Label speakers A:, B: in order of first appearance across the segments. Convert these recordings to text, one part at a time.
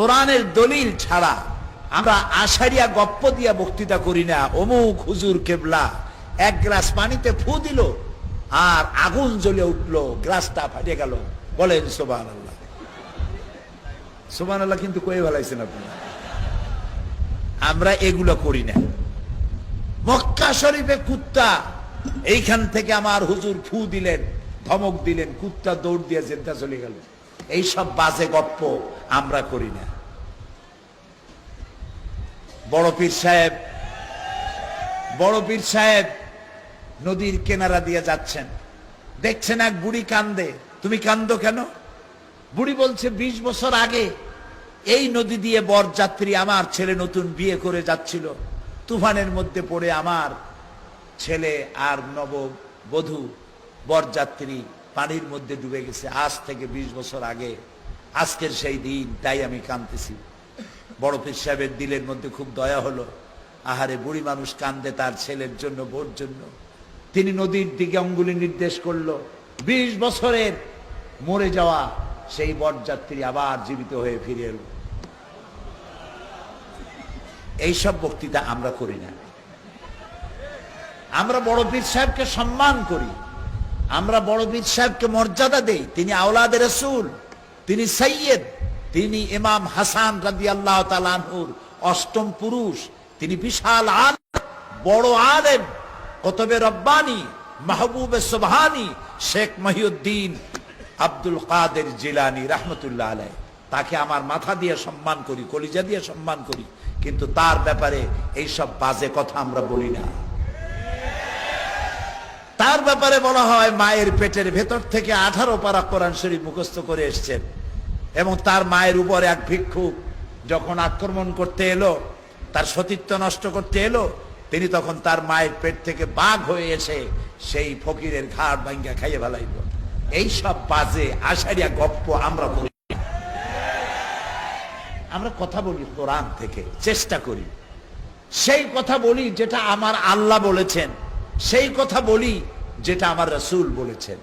A: কোরআনের দলিল ছাড়া আমরা আশারিয়া গপ্প দিয়া বক্তৃতা করি না। অমুক হুজুর কেবলা এক গ্লাস পানিতে ফু দিল আর আগুন জ্বলে উঠলো, গ্লাসটা ফাটে গেল, বলেন সুবহানাল্লাহ। সুবহানাল্লাহ কিন্তু কয়ে ভালাইছেন আপনি। আমরা এগুলো করি না। মক্কা শরীফে কুত্তা, এইখান থেকে আমার হুজুর ফু দিলেন, ধমক দিলেন, কুত্তা দৌড় দিয়ে জেদ্দা চলে গেল। এইসব বাজে গপ্প আমরা করি না। বড় পীর সাহেব নদীর কিনারা দিয়ে যাচ্ছেন, দেখছেন এক বুড়ি কান্দে। তুমি কান্দো কেন? বুড়ি বলছে 20 বছর আগে এই নদী দিয়ে বরযাত্রী আমার ছেলে নতুন বিয়ে করে যাচ্ছিল, তুফানের মধ্যে পড়ে আমার ছেলে আর নববধূ বরযাত্রী পানির মধ্যে ডুবে গেছে। আজ থেকে 20 বছর আগে আজকের সেই দিন, তাই আমি কাঁদতেছি। বড় পীর সাহেবের দিলের মধ্যে খুব দয়া হলো। আহারে, বুড়ি মানুষ কান্দে তার ছেলের জন্য, বোর জন্য। তিনি নদীর দিকে অঙ্গুলি নির্দেশ করলো। 20 বছরের মরে যাওয়া সেই বরযাত্রী আবার জীবিত হয়ে ফিরে এলো। এইসব বক্তৃতা আমরা করি না। আমরা বড় পীর সাহেবকে সম্মান করি, আমরা বড় পীর সাহেবকে মর্যাদা দেই। তিনি আওলাদে রাসূল, তিনি সাইয়্যেদ, তিনি ইমাম হাসান রাদিয়াল্লাহু তাআলা আনহুর অষ্টম পুরুষ, তিনি বিশাল আলেম, বড় আলেম, কুতুবে রব্বানি, মাহবুবে সুবহানি, শেখ মহিউদ্দিন আব্দুল কাদের জিলানী রাহমাতুল্লাহ আলাইহি। তাকে আমার মাথা দিয়ে সম্মান করি, কলিজা দিয়ে সম্মান করি, কিন্তু তার ব্যাপারে এইসব বাজে কথা আমরা বলি না। তার ব্যাপারে বলা হয় মায়ের পেটের ভেতর থেকে 18 পারা কোরআন শরীফ মুখস্থ করে এসেছেন, এবং তার মায়ের উপর এক ভিক্ষুক যখন আক্রমণ করতে এলো, তার সতীত্ব নষ্ট করতে এলো, তিনি তখন তার মায়ের পেট থেকে বাঘ হয়ে এসে সেই ফকিরের ঘাড় ভাঙ্গা খাইয়ে ফেলাইল। এইসব বাজে আশারিয়া গপ্প আমরা বলি। আমরা কথা বলি কোরআন থেকে, চেষ্টা করি সেই কথা বলি যেটা আমার আল্লাহ বলেছেন, সেই কথা বলি যেটা আমার রাসূল বলেছেন।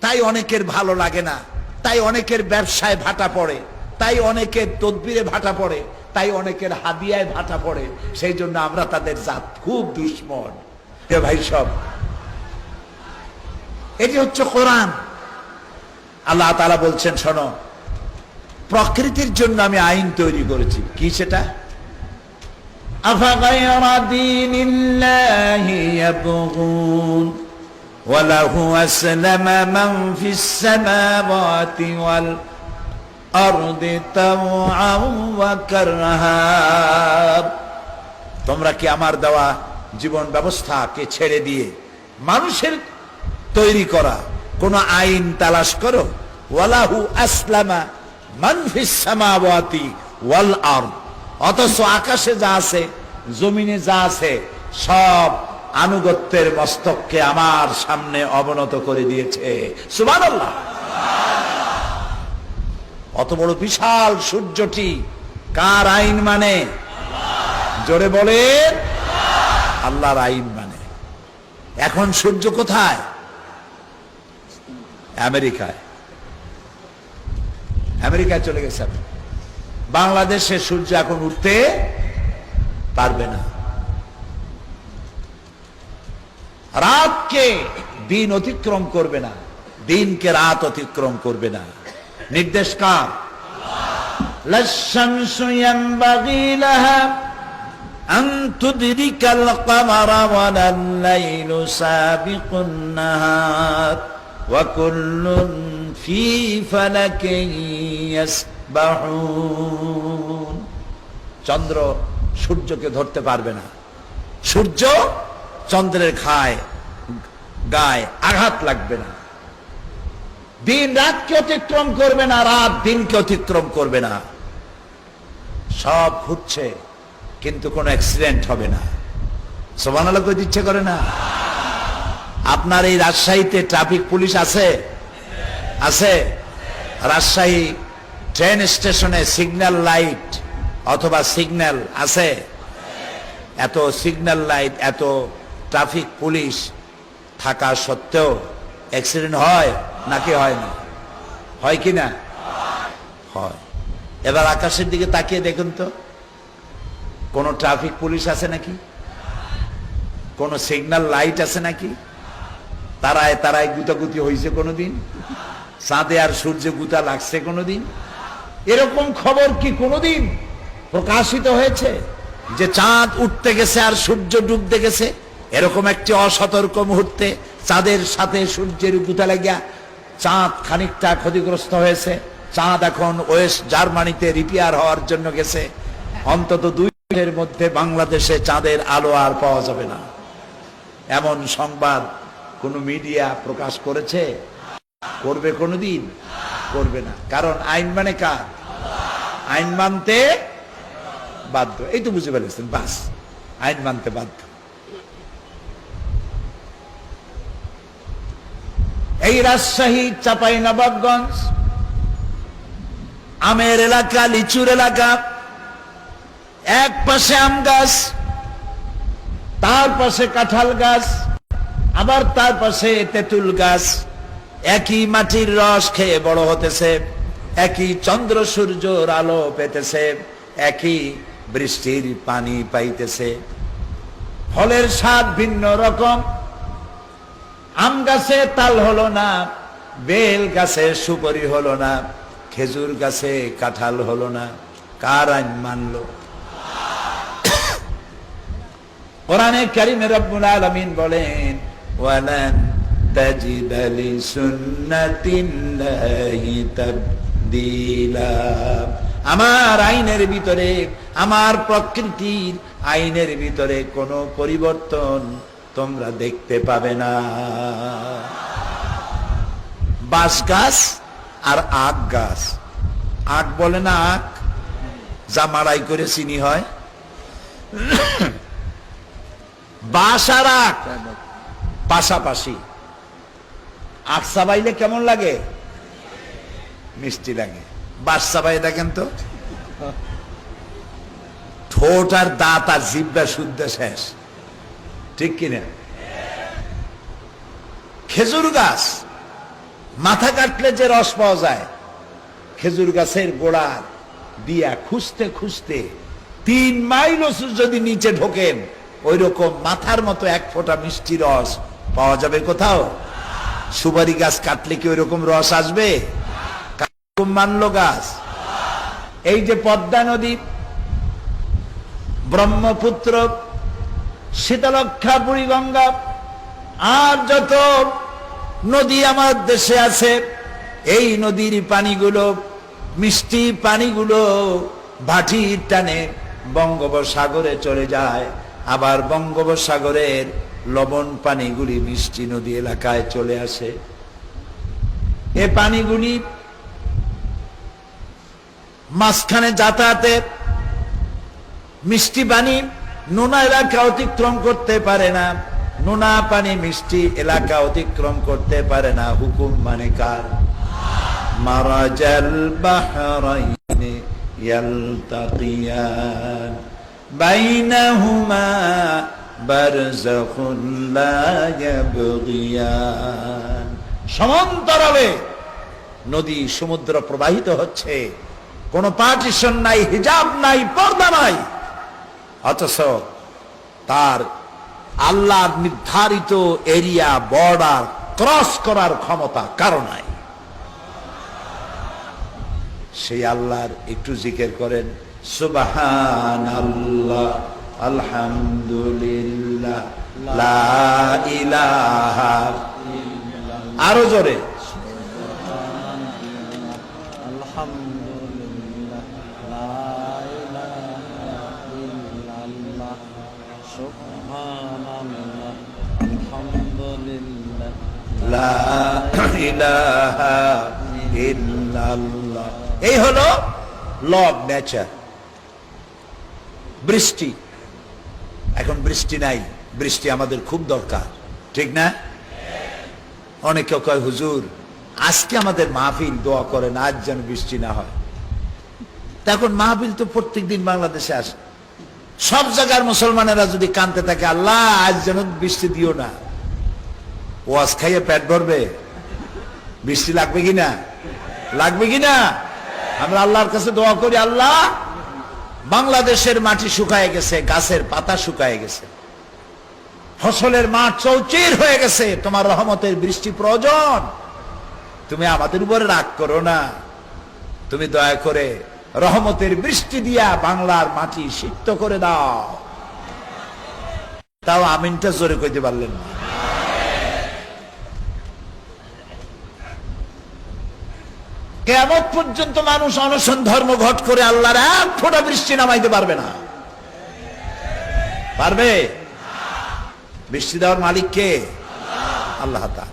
A: তাই অনেকের ভালো লাগে না, তাই অনেকের ব্যবসায় ভাটা পড়ে, তাই অনেকের তদবিরে ভাটা পড়ে, তাই অনেকের হাদিয়ায় ভাটা পড়ে। সেই জন্য আমরা তাদের জাত খুব দুশ্মন। ভাই সব এটি হচ্ছে কোরআন। আল্লাহ তাআলা বলছেন, শোনো, প্রকৃতির জন্য আমি আইন তৈরি করেছি। কি সেটা? আফাগায়রা দীনিল্লাহি ইয়াবগুন ওয়া লাহু আসলামা মান ফিস সামাওয়াতি ওয়াল আরদি তাওআন ওয়া কারহা। তোমরা কি আমার দেওয়া জীবন ব্যবস্থাকে ছেড়ে দিয়ে মানুষের তৈরি করা কোন আইন তালাশ করো? ওয়ালাহু আসলামা মান ফিস সামাওয়াতি ওয়াল আরদ, অথচ আকাশে যা আছে, জমিনে যা আছে, সব আনুগত্যের মস্তককে আমার সামনে অবনত করে দিয়েছে। সুবহানাল্লাহ। অত বড় বিশাল সূর্যটি কার আইন মানে? জোরে বলেন, আল্লাহর আইন মানে। এখন সূর্য কোথায়? আমেরিকায়। আমেরিকায় চলে গেছে। বাংলাদেশে সূর্য এখন উঠতে পারবে না। রাতকে দিন অতিক্রম করবে না, দিনকে রাত অতিক্রম করবে না। নির্দেশ কার? লাশ-শামসু ইয়ানবাগী লাহা আন তুদরিকাল কমারা ওয়ালাল লাইলু সাবিকুন নাহার ওয়া কুল্লুন ফি ফালাকিন ইয়াসবাহুন। চন্দ্র সূর্যকে ধরতে পারবে না, সূর্য চন্দ্রের গায়ে আঘাত লাগবে না। দিন রাতকে অতিক্রম করবে না, রাত দিনকে অতিক্রম করবে না। সব ঘুরছে, কিন্তু কোনো অ্যাক্সিডেন্ট হবে না। সুবহানাল্লাহ কইতে ইচ্ছে করে না? আপনার এই রাজশাহীতে ট্রাফিক পুলিশ আছে? আছে? রাজশাহী ট্রেন স্টেশনে সিগন্যাল লাইট অথবা সিগন্যাল আছে? এত সিগন্যাল লাইট, এত ট্রাফিক পুলিশ থাকা সত্ত্বেও অ্যাক্সিডেন্ট হয় নাকি হয় না? হয় কি না? হয়। এবার আকাশের দিকে তাকিয়ে দেখুন তো, কোন ট্রাফিক পুলিশ আছে নাকি? কোন সিগন্যাল লাইট আছে নাকি? তারায় তারায় গুতাগুতি হয়েছে কোনোদিন? চাঁদে আর সূর্যে গুতা লাগছে কোনোদিন? এরকম খবর কি কোনোদিন প্রকাশিত হয়েছে যে চাঁদ উঠতে গেছে আর সূর্য ডুবতে গেছে? এরকম একটি অসতর্ক মুহূর্তে চাঁদের সাথে সূর্যের গুতা লাগিয়া চাঁদ খানিকটা ক্ষতিগ্রস্ত হয়েছে। চাঁদ এখন ওয়েস্ট জার্মানিতে রিপেয়ার হওয়ার জন্য গেছে। অন্তত 2 দিনের মধ্যে বাংলাদেশে চাঁদের আলো আর পাওয়া যাবে না, এমন সংবাদ কোন মিডিয়া প্রকাশ করেছে? করবে কোনোদিন? করবে না। কারণ আইন মানে কার? আইন মানতে বাধ্য। এই তো বুঝে ফেলেছেন, বাস, আইন মানতে বাধ্য। এই রাজশাহী চাঁপাইনবাবগঞ্জ আমের এলাকা, লিচুর এলাকা। এক পাশে আম গাছ, তার পাশে কাঁঠাল গাছ, আবার তার পাশে তেঁতুল গাছ। একই মাটির রস খেয়ে বড় হতেছে, একই চন্দ্র সূর্যর আলো পেতেছে, একই বৃষ্টির পানি পাইতেছে। ফলের স্বাদ ভিন্ন রকম। আম গাছে তাল হলো না, বেল গাছে সুপারি হলো না, খেজুর গাছে কাঁঠাল হলো না। কার আইন মানলো? কোরআনে কারিমে রব্বুল আলামিন বলেন, ওয়ালান তাজিদা লিসুন্নাতিল্লাহি তাবদীলা। আমার আইনের ভিতরে, আমার প্রকৃতির আইনের ভিতরে কোনো পরিবর্তন তোমরা দেখতে পাবে না। বাঁশ গাছ আর আখ গাছ। আখ বলে না আখ, যা মাড়াই করে চিনি হয়। বাঁশ আর আখ পাশাপাশি। আখ চাবাইলে কেমন লাগে? মিষ্টি লাগে। বাঁশ চাবাই দেখেন তো, ঠোঁট আর দাঁত আর জিহ্বা শুদ্ধ শেষ, ঠিক কিনা? খেজুর গাছ মাথা কাটলে যে রস পাওয়া যায়, খেজুর গাছের গোড়া দিয়া খুঁজতে খুঁজতে 3 মাইল যদি নিচে ঢোকেন, ওই রকম মাথার মতো 1 ফোঁটা মিষ্টি রস পাওয়া যাবে কোথাও? সুপারি গাছ কাটলে কি ওই রকম রস আসবে? মানলো গাছ। এই যে পদ্মা নদী, ব্রহ্মপুত্র, শীতলক্ষা, বুড়িগঙ্গা আর যত নদী আমার দেশে আছে, এই নদীর পানিগুলো, মিষ্টি পানিগুলো ভাটির টানে বঙ্গোপসাগরে চলে যায়। আবার বঙ্গোপসাগরের লবণ পানিগুলি মিষ্টি নদী এলাকায় চলে আসে। এ পানিগুলি মাঝখানে যাতায়াতে মিষ্টি পানি নোনা এলাকা অতিক্রম করতে পারে না, নোনা পানি মিষ্টি এলাকা অতিক্রম করতে পারে না। হুকুম মানে কার? মারাজাল বাহরাইনি ইয়ালতাকিয়ান বাইনাহুমা বারযাখুন লা ইয়াবগিয়ান। সমান্তরালে নদী সমুদ্র প্রবাহিত হচ্ছে, কোনো পার্টিশন নাই, হিজাব নাই, পর্দা নাই, অথচ তার আল্লাহর নির্ধারিত এরিয়া, বর্ডার ক্রস করার ক্ষমতা কারো নাই। সেই আল্লাহর একটু জিকির করেন, সুবহানাল্লাহ, আলহামদুলিল্লাহ, লা ইলাহা, আরো জোরে, লা ইলাহা ইল্লাল্লাহ। এই হলো ল অফ নেচার। বৃষ্টি, এখন বৃষ্টি নাই, বৃষ্টি আমাদের খুব দরকার, ঠিক না? অনেকে কয় হুজুর আজকে আমাদের মাহফিল, দোয়া করেন আজ যেন বৃষ্টি না হয়। এখন মাহফিল তো প্রত্যেক দিন বাংলাদেশে আসে, সব জায়গার মুসলমানেরা যদি কানতে থাকে আল্লাহ আজ যেন বৃষ্টি দিও না, ওয়াজ খাইয়ে পেট ভরবে? বৃষ্টি লাগবে কিনা? লাগবে কিনা? আমরা আল্লাহর কাছে দোয়া করি, আল্লাহ বাংলাদেশের মাটি শুকায় গেছে, গাছের পাতা শুকায় গেছে, ফসলের মাঠ চৌচির হয়ে গেছে, তোমার রহমতের বৃষ্টি প্রয়োজন। তুমি আমাদের উপরে রাগ করো না, তুমি দয়া করে রহমতের বৃষ্টি দিয়া বাংলার মাটি সিক্ত করে দাও। তাও আমিনটা জোরে কইতে পারলেন না। কিয়ামত পর্যন্ত মানুষ অনশন ধর্মঘট করে আল্লাহর এক ফোঁটা বৃষ্টি নামাইতে পারবে না। পারবে? বৃষ্টি দেওয়ার মালিক কে? আল্লাহ তাআলা।